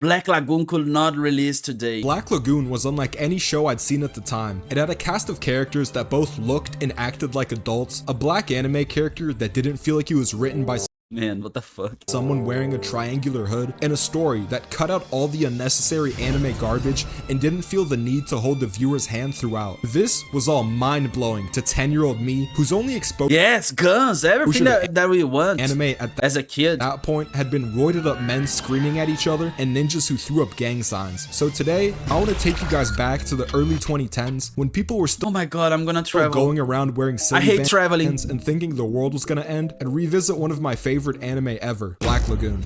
Black Lagoon could not release today. Black Lagoon was unlike any show I'd seen at the time. It had a cast of characters that both looked and acted like adults, a black anime character that didn't feel like he was written by Man, what the fuck? someone wearing a triangular hood, and a story that cut out all the unnecessary anime garbage and didn't feel the need to hold the viewer's hand throughout. This was all mind-blowing to 10-year-old me, who's only exposed Yes, guns, everything that we want. anime as a kid. that point had been roided up men screaming at each other and ninjas who threw up gang signs. So today, I want to take you guys back to the early 2010s when people were still Oh my god, I'm gonna travel. going around wearing silly I hate traveling. bands and thinking the world was gonna end, and revisit one of my favorite anime ever, Black Lagoon.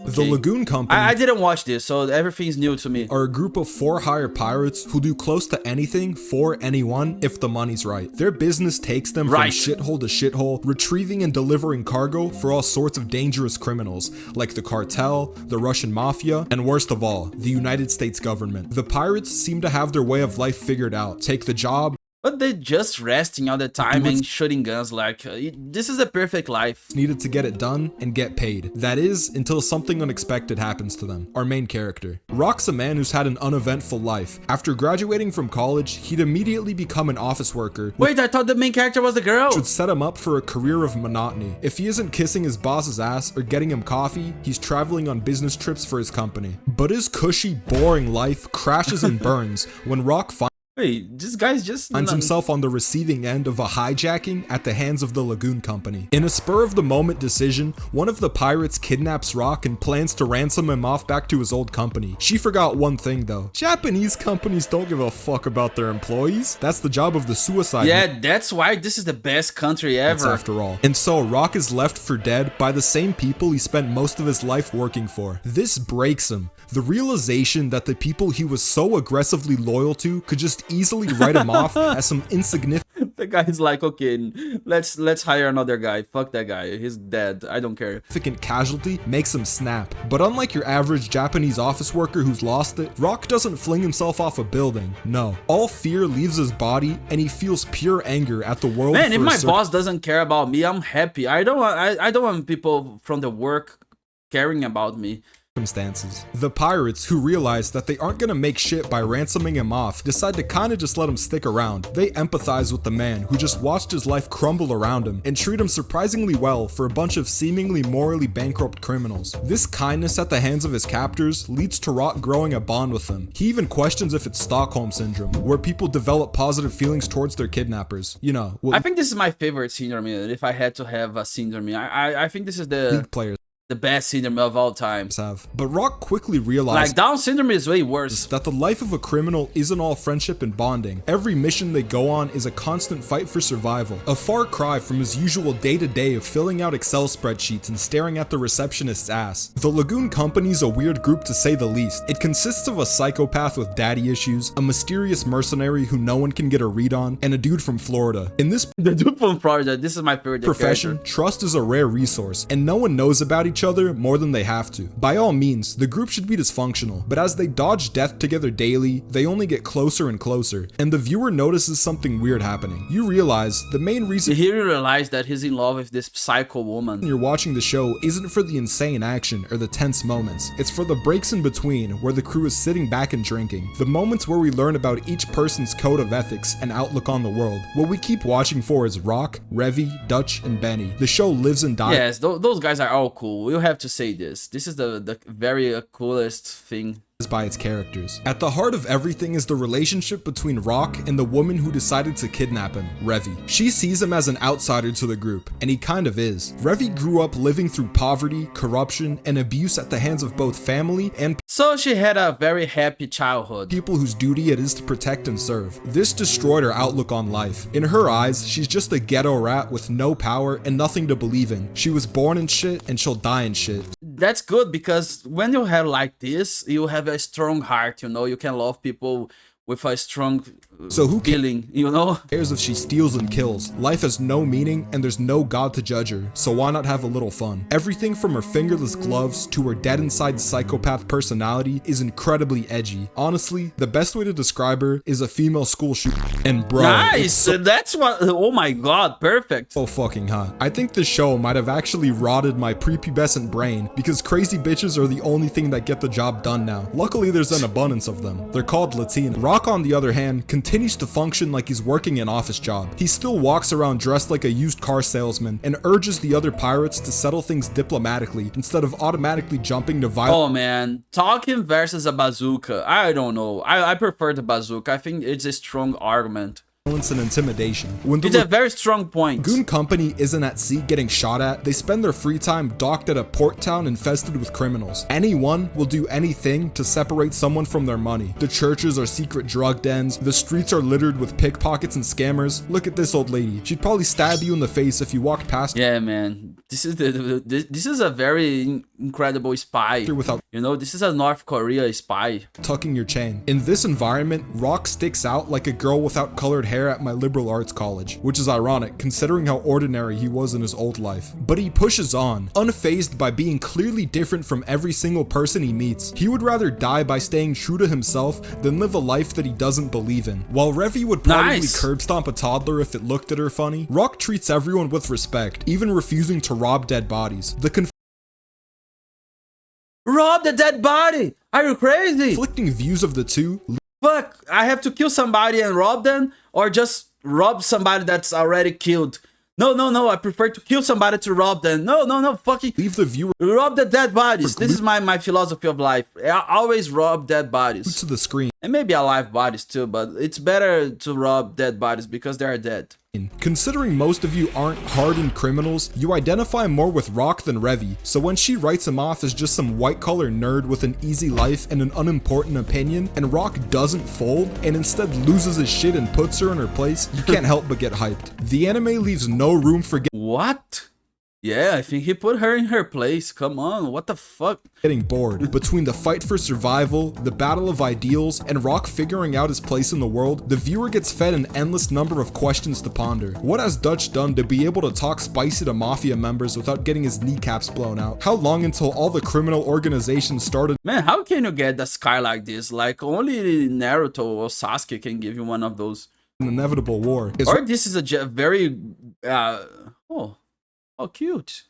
The Lagoon Company I didn't watch this, so everything's new to me. are a group of for-hire pirates who do close to anything for anyone if the money's right. Their business takes them from shithole to shithole, retrieving and delivering cargo for all sorts of dangerous criminals, like the cartel, the Russian mafia, and worst of all, the United States government. The pirates seem to have their way of life figured out. Take the job, But they're just resting all the time and shooting guns like, this is a perfect life. needed to get it done and get paid. That is, until something unexpected happens to them. Our main character. Rock's a man who's had an uneventful life. After graduating from college, he'd immediately become an office worker, Wait, I thought the main character was the girl. which would set him up for a career of monotony. If he isn't kissing his boss's ass or getting him coffee, he's traveling on business trips for his company. But his cushy, boring life crashes and burns when Rock Wait, this guy's just... finds himself on the receiving end of a hijacking at the hands of the Lagoon Company. In a spur-of-the-moment decision, one of the pirates kidnaps Rock and plans to ransom him off back to his old company. She forgot one thing though. Japanese companies don't give a fuck about their employees. That's the job of the suicide Yeah, that's why this is the best country ever. after all. And so Rock is left for dead by the same people he spent most of his life working for. This breaks him. The realization that the people he was so aggressively loyal to could just easily write him off as some insignificant The guy's like, okay, let's hire another guy. Fuck that guy. He's dead. I don't care. casualty makes him snap. But unlike your average Japanese office worker who's lost it, Rock doesn't fling himself off a building. No. All fear leaves his body and he feels pure anger at the world. Man, if for my boss doesn't care about me, I'm happy. I don't want people from the work caring about me. circumstances. The pirates, who realize that they aren't gonna make shit by ransoming him off, decide to kinda just let him stick around. They empathize with the man who just watched his life crumble around him and treat him surprisingly well for a bunch of seemingly morally bankrupt criminals. This kindness at the hands of his captors leads to Rock growing a bond with them. He even questions if it's Stockholm Syndrome, where people develop positive feelings towards their kidnappers. You know, I think this is my favorite syndrome. If I had to have a syndrome, I think this is league players the best syndrome of all time. have. But Rock quickly realized Like, Down syndrome is way worse. that the life of a criminal isn't all friendship and bonding. Every mission they go on is a constant fight for survival. A far cry from his usual day-to-day of filling out Excel spreadsheets and staring at the receptionist's ass. The Lagoon Company's a weird group to say the least. It consists of a psychopath with daddy issues, a mysterious mercenary who no one can get a read on, and a dude from Florida. In this The dude from Florida, this is my favorite profession, character. trust is a rare resource, and no one knows about each other more than they have to. By all means, the group should be dysfunctional, but as they dodge death together daily, they only get closer and closer, and the viewer notices something weird happening. You realize the main reason He realized that he's in love with this psycho woman. you're watching the show isn't for the insane action or the tense moments. It's for the breaks in between where the crew is sitting back and drinking. The moments where we learn about each person's code of ethics and outlook on the world. What we keep watching for is Rock, Revy, Dutch, and Benny. The show lives and dies. Yes, those guys are all cool. You have to say this. This is the very coolest thing. By its characters. At the heart of everything is the relationship between Rock and the woman who decided to kidnap him, Revy. She sees him as an outsider to the group, and he kind of is. Revy grew up living through poverty, corruption, and abuse at the hands of both family and So she had a very happy childhood. people whose duty it is to protect and serve. This destroyed her outlook on life. In her eyes, she's just a ghetto rat with no power and nothing to believe in. She was born in shit and she'll die in shit. That's good, because when you have like this, you have a strong heart, you know, you can love people with a strong So who feeling, you know? cares if she steals and kills? Life has no meaning and there's no god to judge her, so why not have a little fun? Everything from her fingerless gloves to her dead inside psychopath personality is incredibly edgy. Honestly, the best way to describe her is a female school shooter. And bro, Nice! That's what, oh my god, perfect. so fucking hot. I think this show might have actually rotted my prepubescent brain because crazy bitches are the only thing that get the job done now. Luckily, there's an abundance of them. They're called Latina. Rock, on the other hand, continues to function like he's working an office job. He still walks around dressed like a used car salesman and urges the other pirates to settle things diplomatically instead of automatically jumping to violence. Oh man, talking versus a bazooka. I don't know. I prefer the bazooka. I think it's a strong argument. And intimidation. When the It's a very strong point. Lagoon Company isn't at sea getting shot at, they spend their free time docked at a port town infested with criminals. Anyone will do anything to separate someone from their money. The churches are secret drug dens, the streets are littered with pickpockets and scammers. Look at this old lady. She'd probably stab you in the face if you walked past her. Yeah, man. This is a very incredible spy. Without, You know, this is a North Korea spy. tucking your chain. In this environment, Rock sticks out like a girl without colored hair at my liberal arts college, which is ironic considering how ordinary he was in his old life. But he pushes on, unfazed by being clearly different from every single person he meets. He would rather die by staying true to himself than live a life that he doesn't believe in. While Revy would probably curb stomp a toddler if it looked at her funny, Rock treats everyone with respect, even refusing to rob dead bodies. The Rob the dead body! Are you crazy? conflicting views of the two Fuck, I have to kill somebody and rob them? Or just rob somebody that's already killed? No, I prefer to kill somebody to rob them. No, fucking leave the viewer rob the dead bodies. This is my philosophy of life. I always rob dead bodies. to the screen. And maybe alive bodies too, but it's better to rob dead bodies because they are dead. Considering most of you aren't hardened criminals, you identify more with Rock than Revy, so when she writes him off as just some white-collar nerd with an easy life and an unimportant opinion, and Rock doesn't fold and instead loses his shit and puts her in her place, you can't help but get hyped. The anime leaves no room for What? Yeah, I think he put her in her place. Come on, what the fuck? getting bored. Between the fight for survival, the battle of ideals, and Rock figuring out his place in the world, the viewer gets fed an endless number of questions to ponder. What has Dutch done to be able to talk spicy to mafia members without getting his kneecaps blown out? How long until all the criminal organizations started Man, how can you get the sky like this? Like, only Naruto or Sasuke can give you one of those. an inevitable war? Is Or this is a very, oh, cute.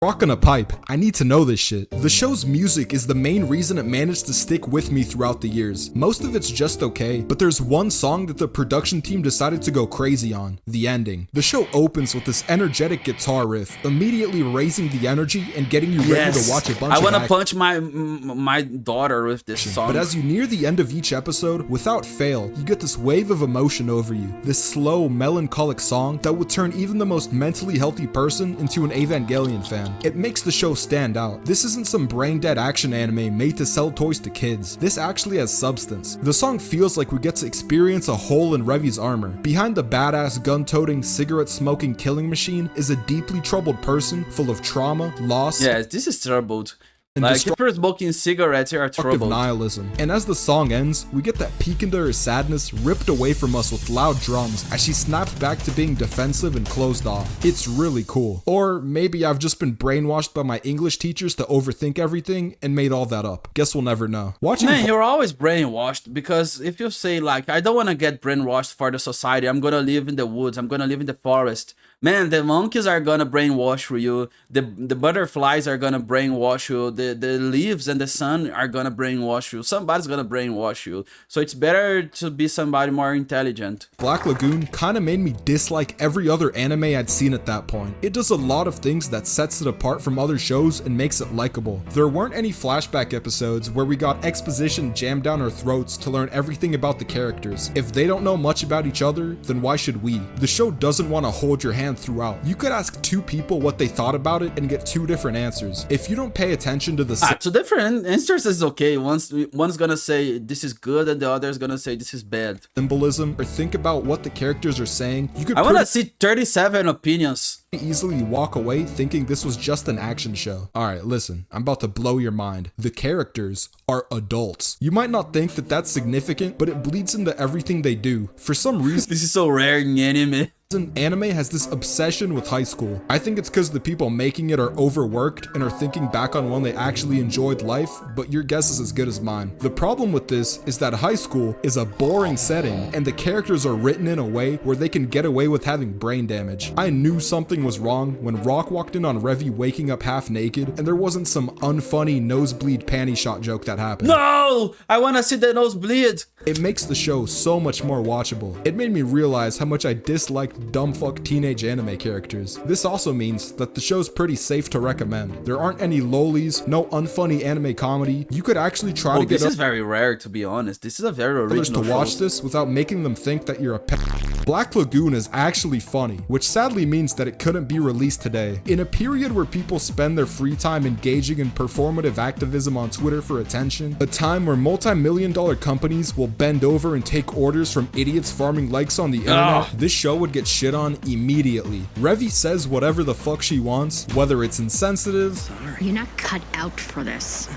Rockin' a pipe. I need to know this shit. The show's music is the main reason it managed to stick with me throughout the years. Most of it's just okay, but there's one song that the production team decided to go crazy on, the ending. The show opens with this energetic guitar riff, immediately raising the energy and getting you ready to watch a bunch I of want to action. punch my daughter with this song. But as you near the end of each episode, without fail, you get this wave of emotion over you. This slow, melancholic song that would turn even the most mentally healthy person into an Evangelion fan. It makes the show stand out. This isn't some brain-dead action anime made to sell toys to kids. This actually has substance. The song feels like we get to experience a hole in Revy's armor. Behind the badass, gun-toting, cigarette-smoking killing machine is a deeply troubled person full of trauma, loss, Yes, this is troubled. and Like, if you're smoking cigarettes, you're destructive troubled. nihilism. And as the song ends, we get that peek into her sadness ripped away from us with loud drums as she snaps back to being defensive and closed off. It's really cool. Or maybe I've just been brainwashed by my English teachers to overthink everything and made all that up. Guess we'll never know. Watching Man, you're always brainwashed, because if you say, like, I don't want to get brainwashed for the society, I'm gonna live in the woods, I'm gonna live in the forest. Man, the monkeys are gonna brainwash you, the butterflies are gonna brainwash you, the leaves and the sun are gonna brainwash you, somebody's gonna brainwash you. So it's better to be somebody more intelligent. Black Lagoon kinda made me dislike every other anime I'd seen at that point. It does a lot of things that sets it apart from other shows and makes it likable. There weren't any flashback episodes where we got exposition jammed down our throats to learn everything about the characters. If they don't know much about each other, then why should we? The show doesn't want to hold your hand stand throughout. You could ask two people what they thought about it and get two different answers. If you don't pay attention to the two different answers is okay. One's gonna say this is good and the other is gonna say this is bad. Symbolism, or think about what the characters are saying, you could I wanna see 37 opinions. Easily walk away thinking this was just an action show. Alright, listen, I'm about to blow your mind. The characters are adults. You might not think that that's significant, but it bleeds into everything they do. For some reason, this is so rare in anime. Anime has this obsession with high school. I think it's because the people making it are overworked and are thinking back on when they actually enjoyed life, but your guess is as good as mine. The problem with this is that high school is a boring setting and the characters are written in a way where they can get away with having brain damage. I knew something was wrong when Rock walked in on Revy waking up half naked and there wasn't some unfunny nosebleed panty shot joke that happened. No! I wanna see the nosebleed! It makes the show so much more watchable. It made me realize how much I disliked dumbfuck teenage anime characters. This also means that the show's pretty safe to recommend. There aren't any lolis, no unfunny anime comedy. You could actually try to get this is very rare, to be honest. This is a very original to watch this without making them think that you're a pet. Black Lagoon is actually funny, which sadly means that it couldn't be released today. In a period where people spend their free time engaging in performative activism on Twitter for attention, a time where multi-million-dollar companies will bend over and take orders from idiots farming likes on the internet, this show would get shit on immediately. Revy says whatever the fuck she wants, whether it's insensitive. You're not cut out for this.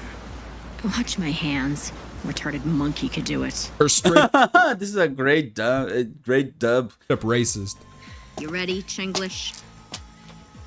Watch my hands. Retarded monkey could do it. Or straight this is a great dub. up racist. You ready, Chinglish?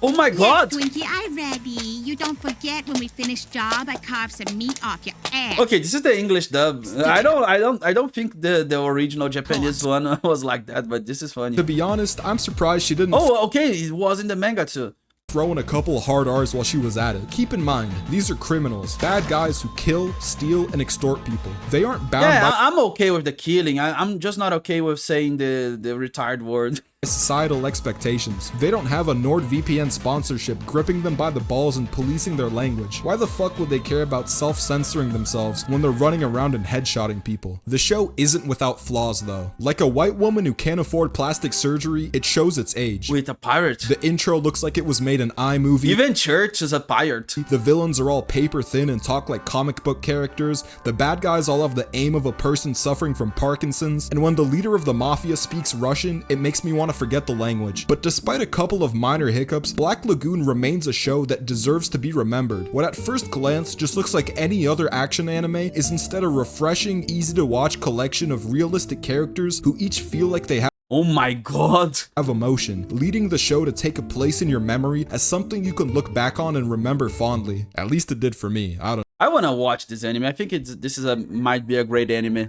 Oh my god! Yes, Twinkie, I'm ready. You don't forget when we finish job, I carve some meat off your ass. Okay, this is the English dub. I don't think the original Japanese one was like that, but this is funny. To be honest, I'm surprised she didn't okay, it was in the manga too. Throw in a couple hard R's while she was at it. Keep in mind, these are criminals, bad guys who kill, steal, and extort people. They aren't bound by I'm okay with the killing. I'm just not okay with saying the retired word. societal expectations. They don't have a NordVPN sponsorship gripping them by the balls and policing their language. Why the fuck would they care about self-censoring themselves when they're running around and headshotting people? The show isn't without flaws though. Like a white woman who can't afford plastic surgery, it shows its age. With a pirate. The intro looks like it was made in iMovie. Even Church is a pirate. The villains are all paper thin and talk like comic book characters. The bad guys all have the aim of a person suffering from Parkinson's. And when the leader of the mafia speaks Russian, it makes me want to forget the language. But despite a couple of minor hiccups, Black Lagoon remains a show that deserves to be remembered. What at first glance just looks like any other action anime is instead a refreshing, easy to watch collection of realistic characters who each feel like they have Oh my god. emotion, leading the show to take a place in your memory as something you can look back on and remember fondly. At least it did for me. I want to watch this anime. I think this might be a great anime.